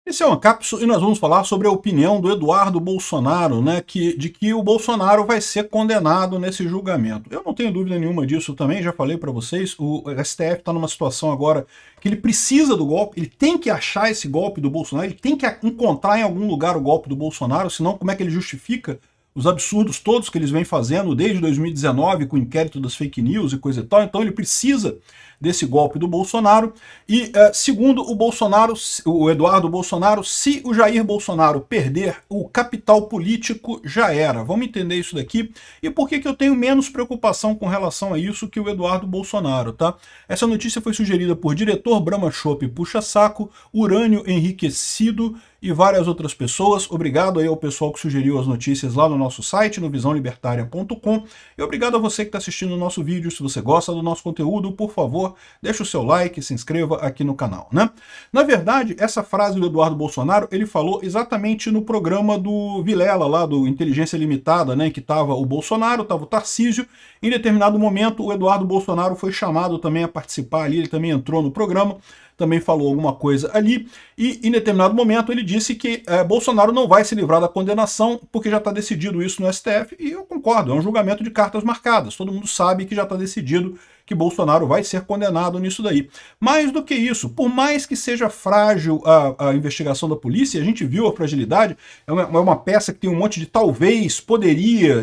Esse é uma cápsula e nós vamos falar sobre a opinião do Eduardo Bolsonaro, né, de que o Bolsonaro vai ser condenado nesse julgamento. Eu não tenho dúvida nenhuma disso também, já falei para vocês, o STF está numa situação agora que ele precisa do golpe, ele tem que achar esse golpe do Bolsonaro, ele tem que encontrar em algum lugar o golpe do Bolsonaro, senão como é que ele justifica os absurdos todos que eles vêm fazendo desde 2019 com o inquérito das fake news e coisa e tal. Então ele precisa desse golpe do Bolsonaro e, segundo o Bolsonaro, o Eduardo Bolsonaro, se o Jair Bolsonaro perder, o capital político já era. Vamos entender isso daqui e por que eu tenho menos preocupação com relação a isso que o Eduardo Bolsonaro, tá? Essa notícia foi sugerida por diretor Brahma Chopp Puxa Saco, Urânio Enriquecido e várias outras pessoas. Obrigado aí ao pessoal que sugeriu as notícias lá no nosso site, no visãolibertaria.com, e obrigado a você que está assistindo o nosso vídeo. Se você gosta do nosso conteúdo, por favor, deixa o seu like, se inscreva aqui no canal, né? Na verdade, essa frase do Eduardo Bolsonaro, ele falou exatamente no programa do Vilela, lá do Inteligência Limitada, né, que estava o Bolsonaro, estava o Tarcísio. Em determinado momento, o Eduardo Bolsonaro foi chamado também a participar ali, ele também entrou no programa, também falou alguma coisa ali, e em determinado momento ele disse que Bolsonaro não vai se livrar da condenação porque já está decidido isso no STF, e eu concordo, é um julgamento de cartas marcadas, todo mundo sabe que já está decidido que Bolsonaro vai ser condenado nisso daí. Mais do que isso, por mais que seja frágil a investigação da polícia, a gente viu a fragilidade, é uma peça que tem um monte de talvez, poderia,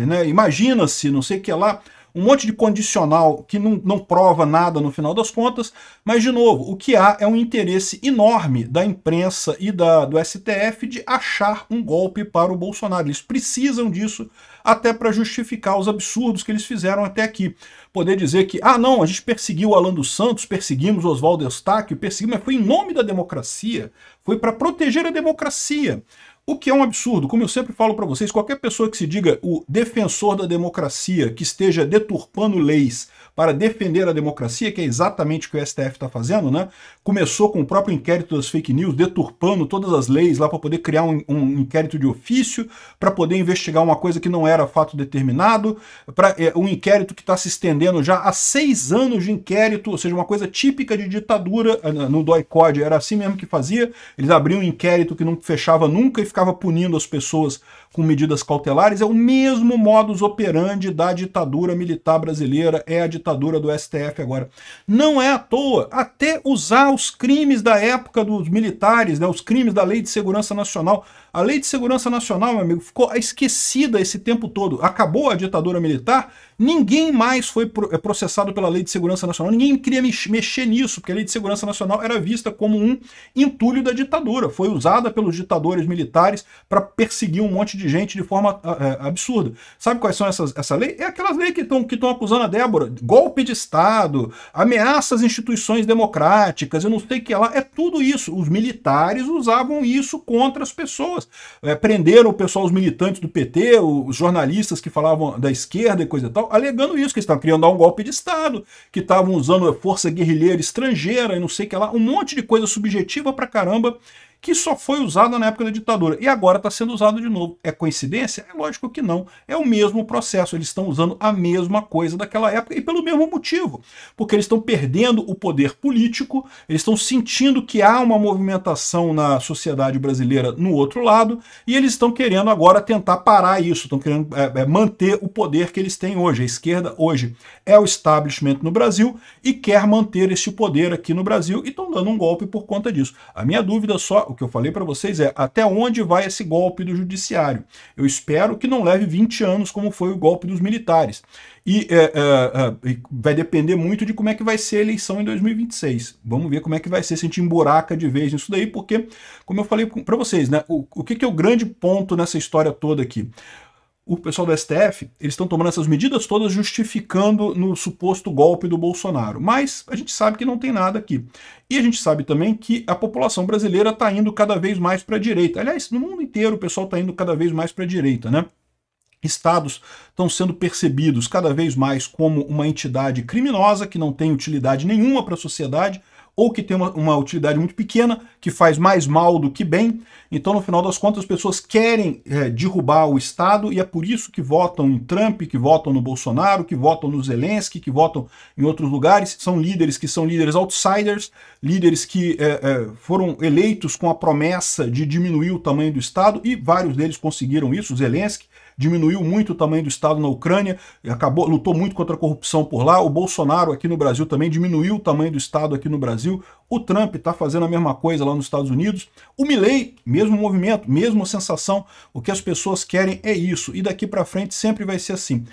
né, imagina-se, não sei o que lá, um monte de condicional que não prova nada no final das contas, mas, de novo, o que há é um interesse enorme da imprensa e do STF de achar um golpe para o Bolsonaro. Eles precisam disso até para justificar os absurdos que eles fizeram até aqui. Poder dizer que, não, a gente perseguiu o Alan dos Santos, perseguimos o Oswaldo Eustáquio, perseguimos, mas foi em nome da democracia, foi para proteger a democracia. O que é um absurdo. Como eu sempre falo para vocês, qualquer pessoa que se diga o defensor da democracia, que esteja deturpando leis para defender a democracia, que é exatamente o que o STF está fazendo, né? Começou com o próprio inquérito das fake news, deturpando todas as leis lá para poder criar um inquérito de ofício, para poder investigar uma coisa que não era fato determinado, um inquérito que está se estendendo já há 6 anos de inquérito, ou seja, uma coisa típica de ditadura. No DOI-CODE era assim mesmo que fazia, eles abriam um inquérito que não fechava nunca e ficava punindo as pessoas com medidas cautelares. É o mesmo modus operandi da ditadura militar brasileira, é a ditadura do STF agora. Não é à toa, até usar os crimes da época dos militares, né, os crimes da Lei de Segurança Nacional. A Lei de Segurança Nacional, meu amigo, ficou esquecida esse tempo todo. Acabou a ditadura militar, ninguém mais foi processado pela Lei de Segurança Nacional, ninguém queria mexer nisso, porque a Lei de Segurança Nacional era vista como um entulho da ditadura. Foi usada pelos ditadores militares para perseguir um monte de gente de forma absurda. Sabe quais são essa lei? É aquelas leis que estão acusando a Débora. Golpe de Estado, ameaças às instituições democráticas, eu não sei o que lá. É tudo isso. Os militares usavam isso contra as pessoas. Prenderam o pessoal, os militantes do PT, os jornalistas que falavam da esquerda e coisa e tal, alegando isso, que estavam querendo dar um golpe de Estado, que estavam usando a força guerrilheira estrangeira e não sei o que lá. Um monte de coisa subjetiva pra caramba, que só foi usada na época da ditadura e agora está sendo usado de novo. É coincidência? É lógico que não. É o mesmo processo, eles estão usando a mesma coisa daquela época e pelo mesmo motivo, porque eles estão perdendo o poder político, eles estão sentindo que há uma movimentação na sociedade brasileira no outro lado e eles estão querendo agora tentar parar isso, estão querendo manter o poder que eles têm hoje. A esquerda hoje é o establishment no Brasil e quer manter esse poder aqui no Brasil e estão dando um golpe por conta disso. A minha dúvida só, o que eu falei para vocês é até onde vai esse golpe do judiciário. Eu espero que não leve 20 anos como foi o golpe dos militares. E vai depender muito de como é que vai ser a eleição em 2026. Vamos ver como é que vai ser, se a gente emburaca de vez nisso daí, porque, como eu falei para vocês, né, o que é o grande ponto nessa história toda aqui? O pessoal do STF, eles estão tomando essas medidas todas justificando no suposto golpe do Bolsonaro. Mas a gente sabe que não tem nada aqui. E a gente sabe também que a população brasileira está indo cada vez mais para a direita. Aliás, no mundo inteiro o pessoal está indo cada vez mais para a direita, né? Estados estão sendo percebidos cada vez mais como uma entidade criminosa que não tem utilidade nenhuma para a sociedade. ou que tem uma utilidade muito pequena, que faz mais mal do que bem. Então, no final das contas, as pessoas querem derrubar o Estado e é por isso que votam em Trump, que votam no Bolsonaro, que votam no Zelensky, que votam em outros lugares. São líderes outsiders, líderes que foram eleitos com a promessa de diminuir o tamanho do Estado e vários deles conseguiram isso. O Zelensky diminuiu muito o tamanho do Estado na Ucrânia, lutou muito contra a corrupção por lá. O Bolsonaro aqui no Brasil também diminuiu o tamanho do Estado aqui no Brasil. O Trump está fazendo a mesma coisa lá nos Estados Unidos. O Milei, mesmo movimento, mesma sensação. O que as pessoas querem é isso. E daqui para frente sempre vai ser assim.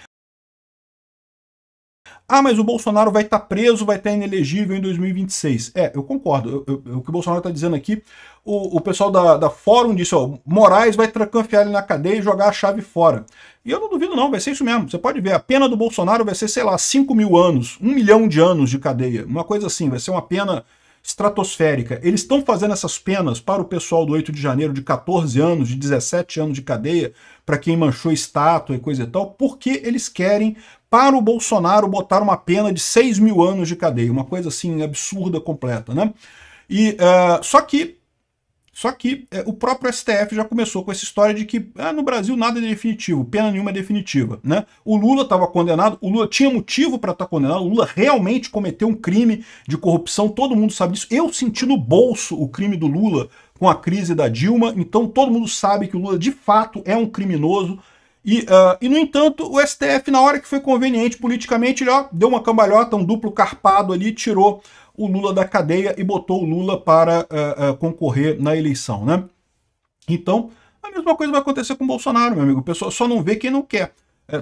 Ah, mas o Bolsonaro vai estar preso, vai estar inelegível em 2026. Eu concordo. O que o Bolsonaro está dizendo aqui, o pessoal da Fórum disse, ó, Moraes vai trancafiar ele na cadeia e jogar a chave fora. E eu não duvido não, vai ser isso mesmo. Você pode ver, a pena do Bolsonaro vai ser, sei lá, 5.000 anos, 1 milhão de anos de cadeia. Uma coisa assim, vai ser uma pena estratosférica. Eles estão fazendo essas penas para o pessoal do 8 de janeiro de 14 anos, de 17 anos de cadeia, para quem manchou estátua e coisa e tal, porque eles querem, para o Bolsonaro, botar uma pena de 6.000 anos de cadeia. Uma coisa assim absurda, completa, né? E, só que o próprio STF já começou com essa história de que no Brasil nada é definitivo, pena nenhuma é definitiva, né? O Lula estava condenado, o Lula tinha motivo para estar condenado, o Lula realmente cometeu um crime de corrupção, todo mundo sabe disso. Eu senti no bolso o crime do Lula com a crise da Dilma, então todo mundo sabe que o Lula de fato é um criminoso. E, no entanto, o STF, na hora que foi conveniente politicamente, ele deu uma cambalhota, um duplo carpado ali, tirou o Lula da cadeia e botou o Lula para concorrer na eleição, né? Então, a mesma coisa vai acontecer com o Bolsonaro, meu amigo. O pessoal só não vê quem não quer.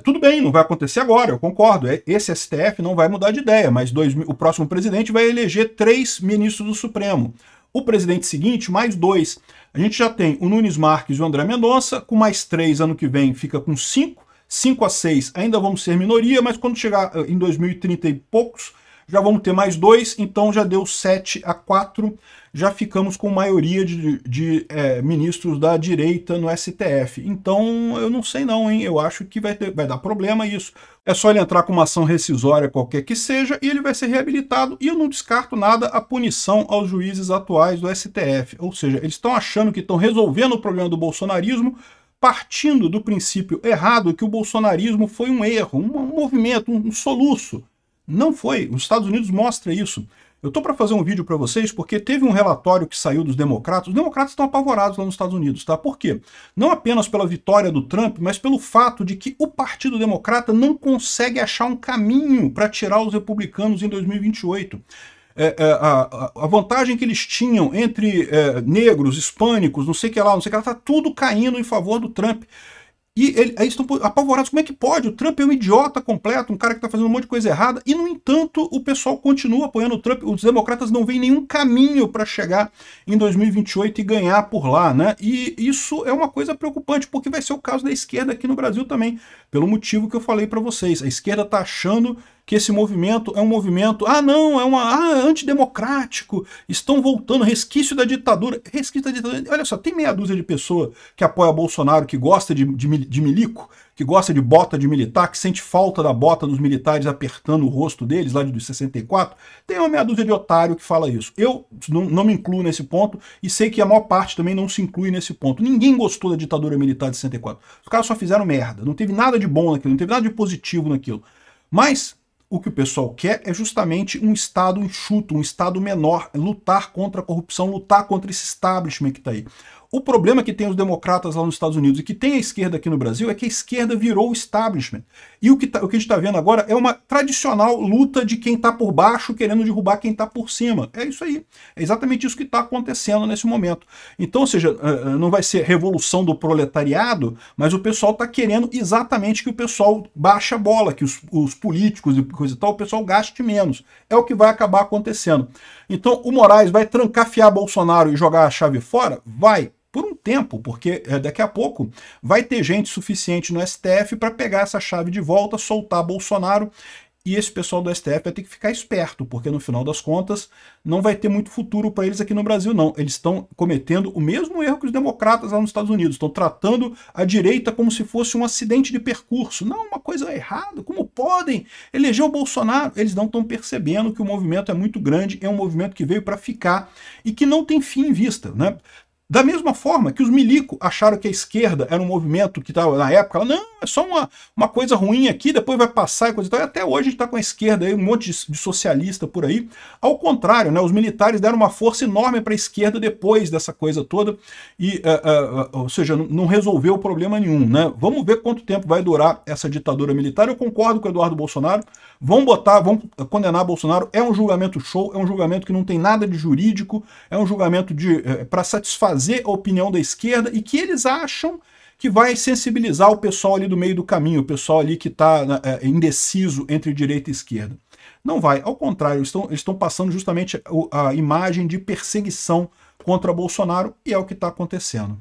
Tudo bem, não vai acontecer agora, eu concordo. Esse STF não vai mudar de ideia, mas o próximo presidente vai eleger 3 ministros do Supremo. O presidente seguinte, mais 2. A gente já tem o Nunes Marques e o André Mendonça, com mais 3 ano que vem fica com 5. 5 a 6 ainda vamos ser minoria, mas quando chegar em 2030 e poucos, já vamos ter mais 2, então já deu 7 a 4, já ficamos com maioria de ministros da direita no STF. Então, eu não sei não, hein? Eu acho que vai dar problema isso. É só ele entrar com uma ação rescisória qualquer que seja e ele vai ser reabilitado. E eu não descarto nada a punição aos juízes atuais do STF. Ou seja, eles estão achando que estão resolvendo o problema do bolsonarismo partindo do princípio errado que o bolsonarismo foi um erro, um movimento, um soluço. Não foi. Os Estados Unidos mostra isso. Eu estou para fazer um vídeo para vocês porque teve um relatório que saiu dos democratas. Os democratas estão apavorados lá nos Estados Unidos, tá? Por quê? Não apenas pela vitória do Trump, mas pelo fato de que o Partido Democrata não consegue achar um caminho para tirar os republicanos em 2028. A vantagem que eles tinham entre negros, hispânicos, não sei o que lá, está tudo caindo em favor do Trump. E aí estão apavorados. Como é que pode? O Trump é um idiota completo, um cara que está fazendo um monte de coisa errada, e, no entanto, o pessoal continua apoiando o Trump. Os democratas não veem nenhum caminho para chegar em 2028 e ganhar por lá, né? E isso é uma coisa preocupante, porque vai ser o caso da esquerda aqui no Brasil também, pelo motivo que eu falei para vocês. A esquerda está achando que esse movimento é um movimento, antidemocrático, estão voltando, resquício da ditadura. Resquício da ditadura. Olha só, tem meia dúzia de pessoa que apoia Bolsonaro, que gosta de milico, que gosta de bota de militar, que sente falta da bota dos militares apertando o rosto deles, lá de 64. Tem uma meia dúzia de otário que fala isso. Eu não me incluo nesse ponto e sei que a maior parte também não se inclui nesse ponto. Ninguém gostou da ditadura militar de 64. Os caras só fizeram merda. Não teve nada de bom naquilo, não teve nada de positivo naquilo. Mas o que o pessoal quer é justamente um Estado enxuto, um Estado menor, lutar contra a corrupção, lutar contra esse establishment que está aí. O problema que tem os democratas lá nos Estados Unidos e que tem a esquerda aqui no Brasil é que a esquerda virou o establishment. E o que a gente está vendo agora é uma tradicional luta de quem está por baixo querendo derrubar quem está por cima. É isso aí. É exatamente isso que está acontecendo nesse momento. Então, ou seja, não vai ser revolução do proletariado, mas o pessoal está querendo exatamente que o pessoal baixe a bola, que os políticos e coisa e tal, o pessoal gaste menos. É o que vai acabar acontecendo. Então, o Moraes vai trancafiar Bolsonaro e jogar a chave fora? Vai. Por um tempo, porque daqui a pouco vai ter gente suficiente no STF para pegar essa chave de volta, soltar Bolsonaro e esse pessoal do STF vai ter que ficar esperto, porque no final das contas não vai ter muito futuro para eles aqui no Brasil, não. Eles estão cometendo o mesmo erro que os democratas lá nos Estados Unidos, estão tratando a direita como se fosse um acidente de percurso. Não, uma coisa errada, como podem eleger o Bolsonaro? Eles não estão percebendo que o movimento é muito grande, é um movimento que veio para ficar e que não tem fim em vista, né? Da mesma forma que os milico acharam que a esquerda era um movimento que estava na época, não, é só uma coisa ruim aqui, depois vai passar e coisa e tal. E até hoje a gente está com a esquerda aí, um monte de socialista por aí. Ao contrário, né, os militares deram uma força enorme para a esquerda depois dessa coisa toda, e, ou seja, não resolveu problema nenhum, né? Vamos ver quanto tempo vai durar essa ditadura militar. Eu concordo com o Eduardo Bolsonaro, vão condenar Bolsonaro, é um julgamento show, é um julgamento que não tem nada de jurídico, é um julgamento para satisfazer a opinião da esquerda e que eles acham que vai sensibilizar o pessoal ali do meio do caminho, o pessoal ali que está indeciso entre direita e esquerda. Não vai, ao contrário, eles estão passando justamente a imagem de perseguição contra Bolsonaro e é o que está acontecendo.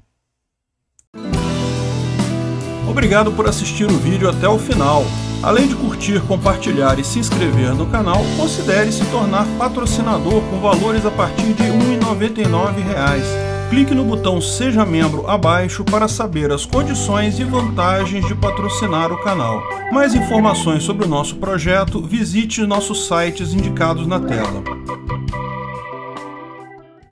Obrigado por assistir o vídeo até o final. Além de curtir, compartilhar e se inscrever no canal, considere se tornar patrocinador com valores a partir de R$ 1,99. Clique no botão Seja Membro abaixo para saber as condições e vantagens de patrocinar o canal. Mais informações sobre o nosso projeto, visite nossos sites indicados na tela.